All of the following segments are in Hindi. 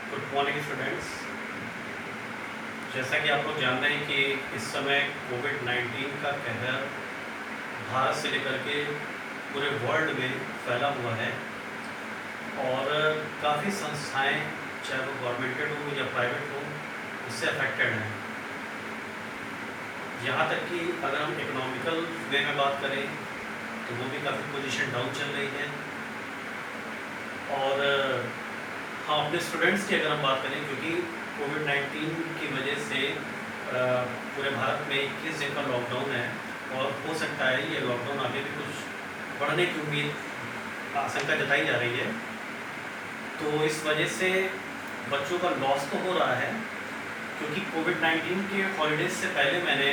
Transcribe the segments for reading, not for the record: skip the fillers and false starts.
Good morning students. जैसा कि आप लोग जानते हैं कि इस समय कोविड-19 का कहर भारत से लेकर के पूरे वर्ल्ड में फैला हुआ है और काफ़ी संस्थाएं, चाहे वो गवर्नमेंटेड हो या प्राइवेट हो, इससे अफेक्टेड हैं। यहाँ तक कि अगर हम इकोनॉमिकल वे में बात करें तो वो भी काफ़ी पोजीशन डाउन चल रही है। और हाँ, अपने स्टूडेंट्स की अगर हम बात करें, क्योंकि कोविड-19 की वजह से पूरे भारत में 21 दिन का लॉकडाउन है और हो सकता है ये लॉकडाउन आगे भी कुछ बढ़ने की उम्मीद, आशंका जताई जा रही है। तो इस वजह से बच्चों का लॉस तो हो रहा है, क्योंकि कोविड-19 के हॉलीडेज से पहले मैंने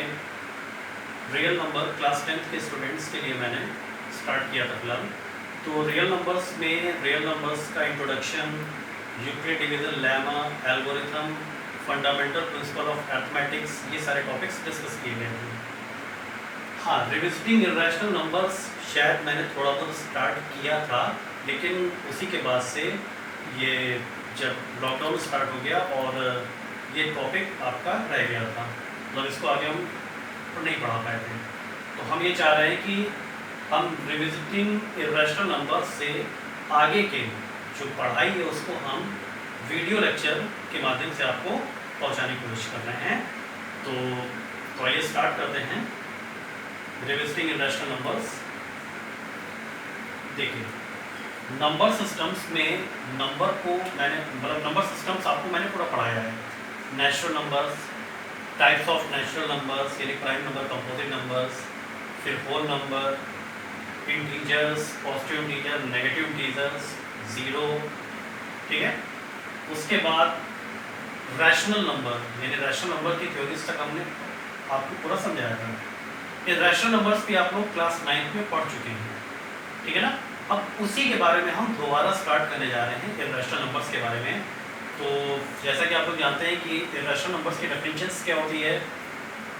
रियल नंबर क्लास 10th के स्टूडेंट्स के लिए मैंने स्टार्ट किया था फिलहाल। तो रियल नंबर्स में रियल नंबर्स का introduction, Euclid division lemma, algorithm, fundamental principle of arithmetics, ये सारे टॉपिक्स डिस्कस किए गए थे। हाँ, रिविजिटिंग इर्रेशनल नंबर्स शायद मैंने थोड़ा बहुत स्टार्ट किया था, लेकिन उसी के बाद से ये जब लॉकडाउन स्टार्ट हो गया और ये टॉपिक आपका रह गया था, मतलब इसको आगे हम नहीं पढ़ा पाए थे। तो हम ये चाह रहे हैं कि हम रिविजिटिंग इर्रेशनल नंबर्स से आगे के जो पढ़ाई है उसको हम वीडियो लेक्चर के माध्यम से आपको पहुंचाने की कोशिश कर रहे हैं। तो आइए स्टार्ट करते हैं रिविजिटिंग इर्रेशनल नंबर्स। देखिए, नंबर सिस्टम्स में नंबर को मैंने नंबर सिस्टम्स आपको मैंने पूरा पढ़ाया है। Natural numbers, types of natural numbers यानी प्राइम नंबर, कंपोजिट नंबर्स, फिर whole number, integers, positive integer, negative integers, zero, ठीक है। उसके बाद रैशनल नंबर यानी रैशनल नंबर की थ्योरीज तक हमने आपको पूरा समझाया था। ये रैशनल नंबर्स भी आप लोग क्लास 9th में पढ़ चुके हैं, ठीक है ना। अब उसी के बारे में हम दोबारा स्टार्ट करने जा रहे हैं इर्रेशनल नंबर्स के बारे में। तो जैसा कि आप लोग जानते हैं कि इर्रेशनल नंबर्स की डेफिनेशंस क्या होती है।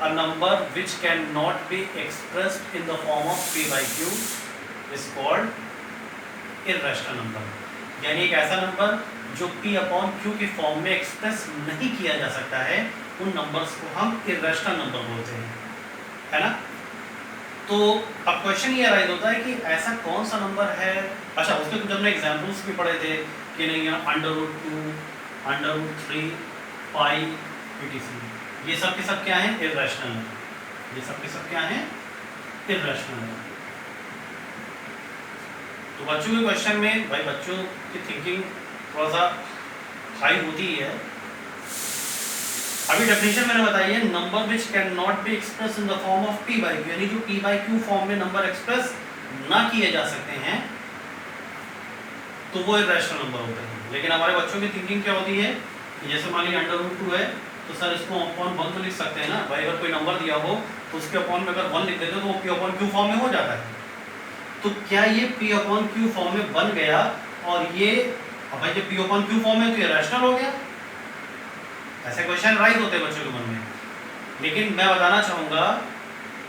A number which can not be expressed in the form of p by q is called irrational number. यानी एक ऐसा नंबर जो p upon q की फॉर्म में एक्सप्रेस नहीं किया जा सकता है, उन नंबर्स को हम इर्रेशनल नंबर बोलते हैं, है ना। तो अब क्वेश्चन ये राइज होता है कि ऐसा कौन सा नंबर है। अच्छा, उसके कुछ हमने एग्जाम्पल्स भी पढ़े थे कि नहीं, √2, √3, पाई, etc. ये सब के सब क्या है? इर्रेशनल है। ये सब के सब क्या है? इर्रेशनल है। तो बच्चों के क्वेश्चन में भाई बच्चों की थिंकिंग थोड़ा सा हाई होती ही है। अभी डेफिनेशन मैंने बताई है, number which can not be express in the form of p by q, यानी जो p by q फॉर्म में नंबर एक्सप्रेस ना किए जा सकते हैं तो वो इर्रेशनल नंबर होते हैं। लेकिन हमारे बच्चों की थिंकिंग क्या होती है, जैसे मान लीजिए √2 है तो सर इसको अपॉन 1 तो लिख सकते हैं ना भाई। अगर कोई नंबर दिया हो तो उसके अपॉन में अगर 1 लिख देते हो तो वो p upon q फॉर्म में हो जाता है। तो क्या ये p upon q फॉर्म में बन गया और ये भाई जब p upon q फॉर्म में तो ये रैशनल हो गया? ऐसे क्वेश्चन राइज होते हैं बच्चों के मन में। लेकिन मैं बताना चाहूंगा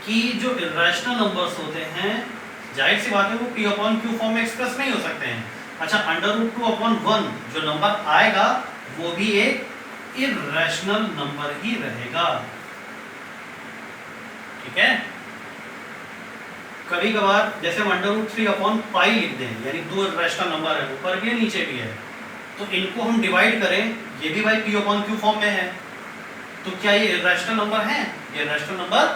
कि जो इर्रेशनल नंबर्स होते हैं, जाहिर सी बात है वो p upon q फॉर्म में एक्सप्रेस नहीं हो सकते हैं। अच्छा, √2 upon 1 जो नंबर आएगा वो भी एक इर्रेशनल नंबर ही रहेगा, ठीक है। कभी कभार जैसे हम √3 upon पाई लिख दें, यानी दो इर्रेशनल नंबर है, ऊपर भी है नीचे भी है, तो इनको हम डिवाइड करें, ये भी भाई p upon q फॉर्म में है, तो क्या ये इर्रेशनल नंबर है? ये इर्रेशनल नंबर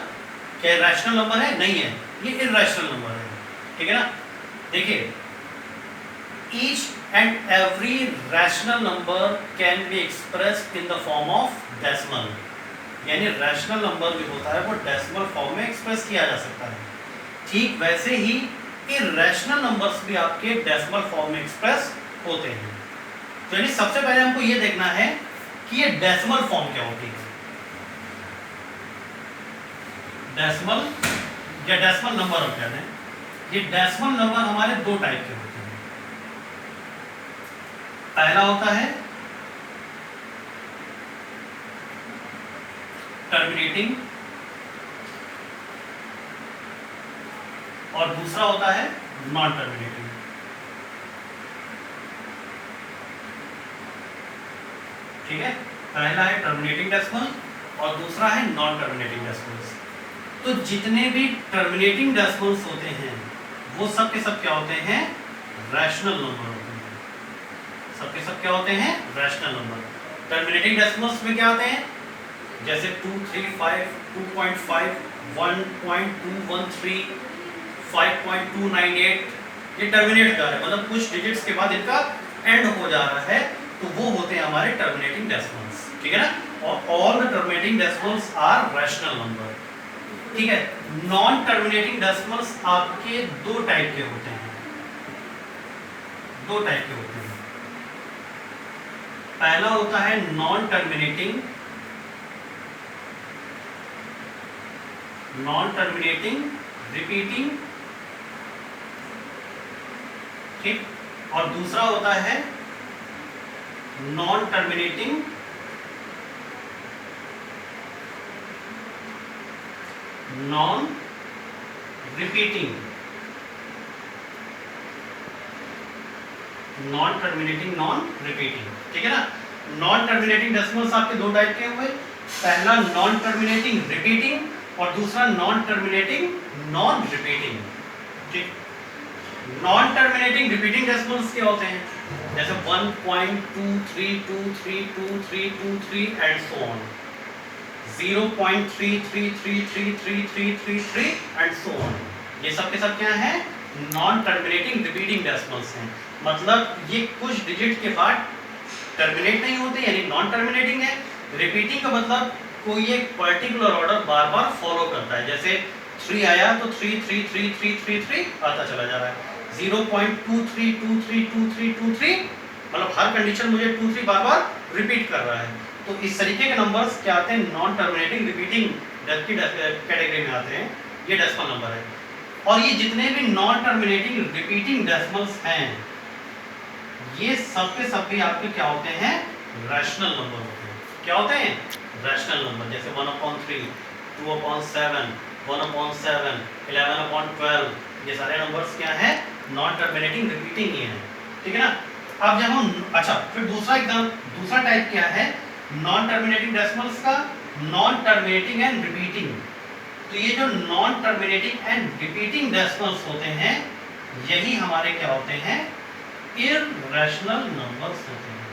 क्या इर्रेशनल नंबर है? नहीं है, ये इर्रेशनल नंबर है, ठीक है ना। देखिए, each and every rational number can be expressed in the form of decimal, यानी रैशनल नंबर जो होता है वो डेसिमल फॉर्म में एक्सप्रेस किया जा सकता है। ठीक वैसे ही इर्रेशनल नंबर्स भी आपके डेसिमल फॉर्म में एक्सप्रेस होते हैं। तो यानी सबसे पहले हमको ये देखना है कि ये डेसिमल फॉर्म क्या होती है। डेसिमल या डेसिमल नंबर हम कहते हैं, ये डेसिमल नंबर हमारे दो टाइप के होते हैं। पहला होता है टर्मिनेटिंग और दूसरा होता है नॉन टर्मिनेटिंग। ठीक है, पहला है टर्मिनेटिंग डेसिमल और दूसरा है नॉन टर्मिनेटिंग डेसिमल्स। तो जितने भी टर्मिनेटिंग डेसिमल्स होते हैं वो सब के सब क्या होते हैं, रैशनल नंबर होते हैं। सब के सब क्या होते हैं, रैशनल नंबर। टर्मिनेटिंग डेसिमल्स में क्या आते हैं, जैसे 235, 2.5, 1.213, 5.298, ये टर्मिनेट कर रहा है, मतलब कुछ डिजिट्स के बाद इनका एंड हो जा रहा है, तो वो होते हैं हमारे टर्मिनेटिंग डेसिमल्स। ठीक है ना, और all the terminating decimals are rational number. ठीक है, नॉन टर्मिनेटिंग डेसिमल्स आपके दो टाइप के होते हैं, दो टाइप के होते हैं। पहला होता है non terminating, non terminating repeating, ठीक, और दूसरा होता है non terminating non repeating, non terminating non repeating. ठीक है ना, नॉन टर्मिनेटिंग डेसिमल्स आपके दो टाइप के हुए, पहला नॉन टर्मिनेटिंग रिपीटिंग और दूसरा नॉन टर्मिनेटिंग नॉन रिपीटिंग। ठीक, नॉन टर्मिनेटिंग रिपीटिंग डेसिमल्स क्या होते हैं, जैसे 1.2323232323 and so on, 0.33333333 and so on, ये सब के सब क्या है, नॉन टर्मिनेटिंग रिपीटिंग डेसिमल्स हैं। मतलब ये कुछ डिजिट के बाद टर्मिनेट नहीं होते, यानी नॉन टर्मिनेटिंग है। रिपीटिंग का मतलब कोई एक पर्टिकुलर ऑर्डर बार बार फॉलो करता है, जैसे 3 आया तो 3333333 आता चला जा रहा है, 0.23232323 मतलब हर कंडीशन मुझे 23 बार बार रिपीट कर रहा है। तो इस तरीके के नंबर्स क्या आते हैं, नॉन टर्मिनेटिंग रिपीटिंग की कैटेगरी में आते हैं, ये डेसिमल नंबर है। और ये जितने भी नॉन टर्मिनेटिंग रिपीटिंग डेसिमल्स हैं, ये सब के सब भी आपके क्या होते हैं, रैशनल नंबर होते हैं। क्या होते हैं, रैशनल नंबर, जैसे 1/3, 2/7, 1/7, 11/12, ये सारे नंबर्स क्या हैं, नॉन टर्मिनेटिंग रिपीटिंग ही हैं। ठीक है ना, अब जब हम, अच्छा फिर दूसरा टाइप क्या है नॉन टर्मिनेटिंग डेसिमल्स का, नॉन टर्मिनेटिंग एंड रिपीटिंग। तो ये जो non terminating and repeating decimals होते हैं, यही हमारे क्या होते हैं, इररेशनल नंबर्स होते हैं।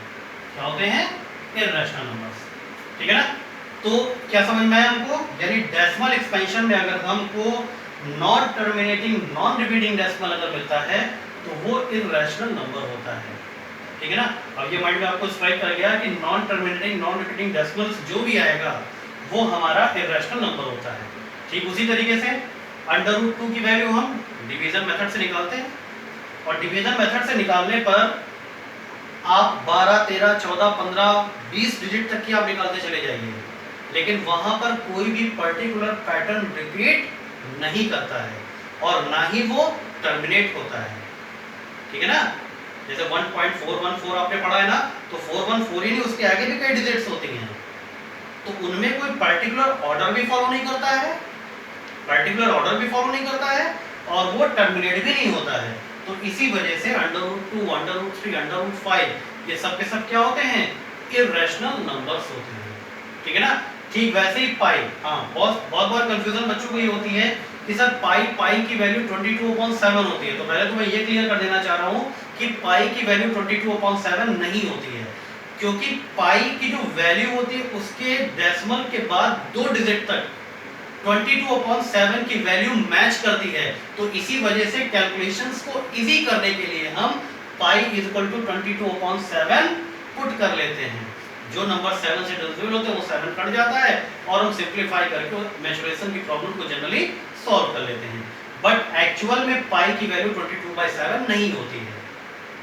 क्या होते हैं, इररेशनल नंबर्स। ठीक है ना, तो क्या समझ में आया हमको, यानी डेसिमल एक्सपेंशन में अगर हमको non terminating non repeating decimal अगर मिलता है तो वो इररेशनल नंबर होता है। ठीक है ना, अब ये माइंड में आपको स्ट्राइक कर गया कि non terminating non repeating decimals जो भी आएगा वो हमारा इररेशनल नंबर होता है। ठीक उसी तरीके से √2 की वैल्यू हम डिवीजन मेथड से निकालते हैं, और डिवीजन मेथड से निकालने पर आप 12, 13, 14, 15, 20 डिजिट तक की आप निकालते चले जाइए, लेकिन वहां पर कोई भी पर्टिकुलर पैटर्न रिपीट नहीं करता है और ना ही वो टर्मिनेट होता है। ठीक है ना, जैसे 1.414 आपने पढ़ा है ना, तो 414 ही नहीं, उसके आगे भी कई डिजिट्स होती हैं, तो उनमें कोई पर्टिकुलर ऑर्डर भी फॉलो नहीं करता है, और वो टर्मिनेट भी नहीं होता है। तो इसी वजह से √2, √3, √5 ये सब के सब क्या होते हैं, इररेशनल नंबर्स होते हैं। ठीक है ना, ठीक वैसे ही पाई, हाँ बहुत बार कंफ्यूजन बच्चों को ये होती है कि सर पाई की वैल्यू 22/7 होती है। तो पहले तो मैं ये क्लियर कर देना चाह रहा हूँ कि पाई की वैल्यू 22/7 नहीं होती है, क्योंकि पाई की जो वैल्यू होती है उसके डेसिमल के बाद 2 डिजिट तक 22/7 की वैल्यू मैच करती है। तो इसी वजह से कैलकुलेशंस को इजी करने के लिए हम पाई = 22/7 पुट कर लेते हैं। जो नंबर 7 से डिविजिबल होते हैं वो 7 कट जाता है और हम सिंपलीफाई करके मैचुरेशन की प्रॉब्लम को जनरली सॉल्व कर लेते हैं। बट एक्चुअल में पाई की वैल्यू 22/7 नहीं होती है।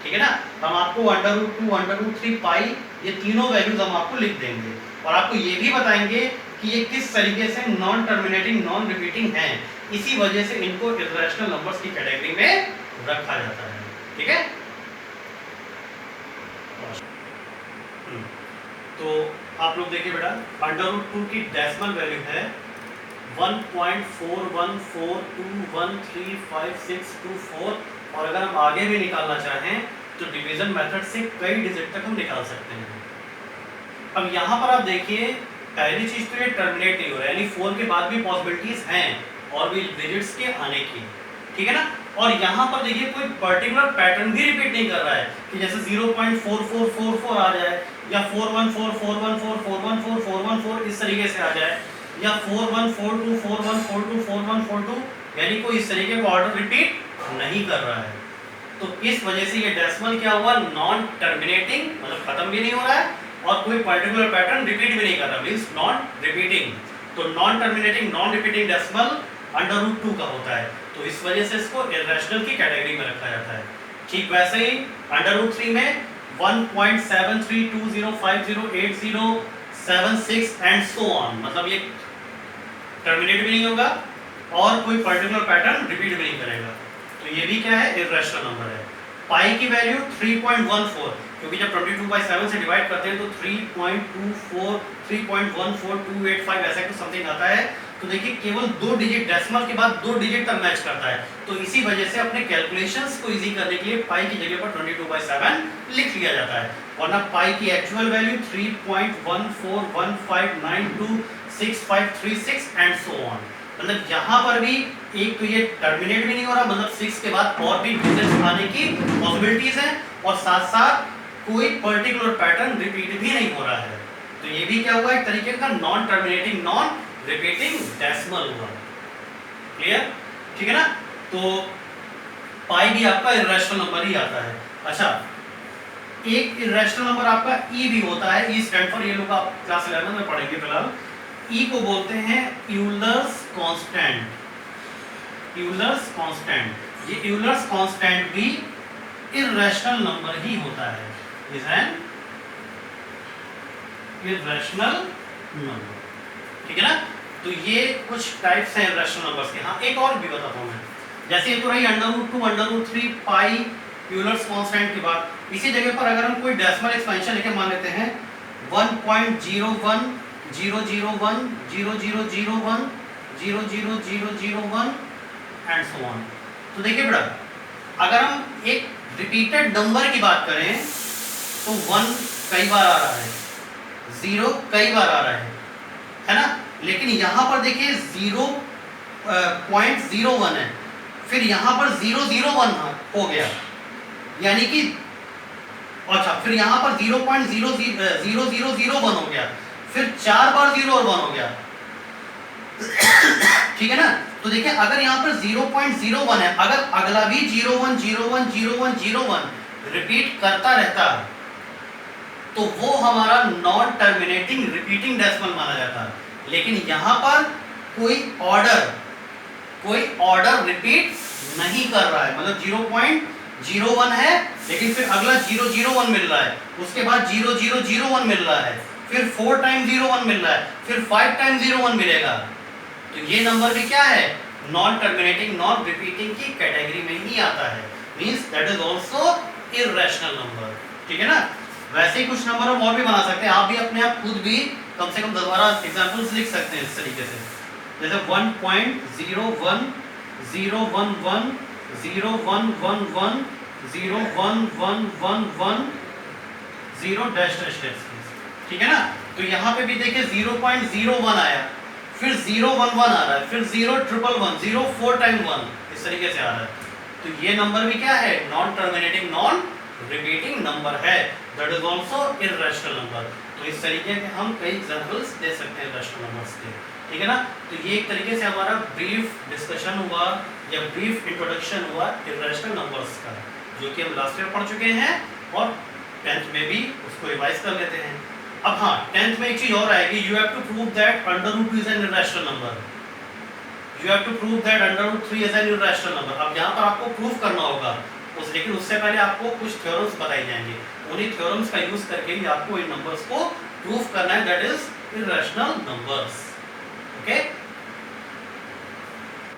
ठीक है ना, हम आपको √2, √3, पाई ये तीनों वैल्यूज हम आपको लिख देंगे और आपको ये भी बताएंगे कि ये किस तरीके से नॉन टर्मिनेटिंग नॉन रिपीटिंग हैं। इसी वजह से इनको इररेशनल नंबर्स की कैटेगरी में रखा जाता है। ठीक है, तो आप लोग देखिए बेटा, √2 की डेसिमल वैल्यू है 1.4142135624, और अगर हम आगे भी निकालना चाहें तो डिवीजन मेथड से कई डिजिट तक हम निकाल सकते हैं। अब यहाँ पर आप देखिए पहली चीज तो ये टर्मिनेट नहीं हो रहा है, यानी 4 के बाद भी पॉसिबिलिटीज हैं और भी डिजिट्स के आने की, ठीक है ना। और यहाँ पर देखिए कोई पर्टिकुलर पैटर्न भी रिपीट नहीं कर रहा है कि जैसे 0.4444 आ जाए या 414 414 414 414 इस तरीके से आ जाए या 4142 4142 4142, यानी कोई इस तरीके का ऑर्डर रिपीट नहीं कर रहा है। तो इस वजह से ये डेसिमल क्या हुआ, नॉन टर्मिनेटिंग, मतलब खत्म भी नहीं हो रहा है और कोई पर्टिकुलर पैटर्न रिपीट भी नहीं कर रहा, मींस नॉन रिपीटिंग। तो non terminating non repeating decimal √2 का होता है, तो इस वजह से इसको इर्रेशनल की कैटेगरी में रखा जाता है। ठीक वैसे ही √3 में 1.7320508076 एंड सो ऑन, मतलब ये टर्मिनेट भी नहीं होगा और कोई पर्टिकुलर पैटर्न रिपीट भी नहीं करेगा, तो ये भी क्या है, इर्रेशनल नंबर है। पाई की वैल्यू 3.14, क्योंकि जब 22/7 से डिवाइड करते हैं तो 3.24 3.14285 ऐसा कुछ समथिंग आता है। तो देखिए केवल 2 डिजिट डेसिमल के बाद 2 डिजिट तक मैच करता है, तो इसी वजह से अपने कैलकुलेशंस को इजी करने के लिए पाई की जगह पर 22/7 लिख लिया जाता है, वरना पाई की actual value 3.1415926536 and so on. मतलब यहाँ पर भी एक तो ये टर्मिनेट भी नहीं हो रहा, मतलब 6 के बाद और भी डिजिट्स आने की पॉसिबिलिटीज हैं और साथ साथ कोई पर्टिकुलर पैटर्न रिपीट भी नहीं हो रहा है, तो ये भी क्या हुआ, एक तरीके का non terminating non repeating decimal हुआ। क्लियर, ठीक है ना। तो पाई भी आपका इर्रेशनल नंबर ही आता है। अच्छा, एक इर्रेशनल नंबर आपका ई भी होता है, ई स्टैंड फॉर, ये लोग आप क्लास 11 में पढ़ेंगे फिलहाल। ई को बोलते हैं यूलर्स कांस्टेंट, यूलर्स कांस्टेंट। ये यूलर्स कांस्टेंट भी इर्रेशनल नंबर ही होता है, इज एन इर्रेशनल नंबर, ठीक है ना। तो ये कुछ टाइप्स हैं इर्रेशनल नंबर्स के। हाँ, एक और भी बताता हूँ मैं, जैसे ये तो रही √2 √3 पाई यूलर्स कांस्टेंट के बाद, इसी जगह पर अगर हम कोई डेसिमल एक्सपेंशन लेके मान लेते हैं 1.01000100010001 एंड सो ऑन। तो देखिए बेटा, अगर हम एक रिपीटेड नंबर की बात करें तो 1 कई बार आ रहा है, 0 कई बार आ रहा है ना। लेकिन यहाँ पर देखिए 0.01 है, फिर यहाँ पर 001 हो गया, यानी कि अच्छा, फिर यहाँ पर 0.0001 हो गया, फिर 4 बार 0 और 1 हो गया, ठीक है ना। तो देखिए अगर यहाँ पर 0.01 है, अगर अगला भी 01010101 रिपीट करता रहता तो वो हमारा नॉन टर्मिनेटिंग रिपीटिंग डेसिमल माना जाता। लेकिन यहाँ पर कोई ऑर्डर रिपीट नहीं कर रहा है, मतलब 0.01 है, लेकिन फिर अगला 001 मिल रहा है, उसके बाद 0001 मिल रहा है, फिर 4 टाइम 01 मिल रहा है, फिर 5 टाइम 01 मिलेगा। तो ये नंबर भी क्या है, नॉन टर्मिनेटिंग नॉन रिपीटिंग की कैटेगरी में ही आता है, means that is also irrational number, ठीक है ना। वैसे ही कुछ नंबर हम और भी बना सकते हैं, आप भी अपने आप खुद भी कम से कम 10-12 एग्जांपल्स लिख सकते हैं इस तरीके से, जैसे 1.0110111011110 ठीक है ना। तो यहाँ पे भी देखिए 0.01 आया, फिर 011 आ रहा है, फिर 01111 04 टाइम 1 इस तरीके से आ रहा है। तो ये नंबर भी क्या है, non terminating non repeating number है, that is also irrational number. तो इस तरीके के हम कई एग्जांपल्स दे सकते हैं इर्रेशनल नंबर्स के, ठीक है ना। तो ये एक तरीके से हमारा ब्रीफ डिस्कशन हुआ या ब्रीफ इंट्रोडक्शन हुआ इर्रेशनल नंबर्स का, जो कि हम लास्ट ईयर पढ़ चुके हैं और 10th में भी उसको रिवाइज कर लेते हैं। अब हाँ, 10th में एक चीज और आएगी, you have to prove that √2 is an irrational number, you have to prove that √3 is an irrational number. अब यहाँ पर आपको प्रूफ करना होगा लेकिन उससे पहले आपको कुछ थ्योरम्स बताई जाएंगे, उन्हीं थ्योरम्स का यूज करके ही आपको इन नंबर्स को प्रूफ करना है, that is irrational numbers, okay.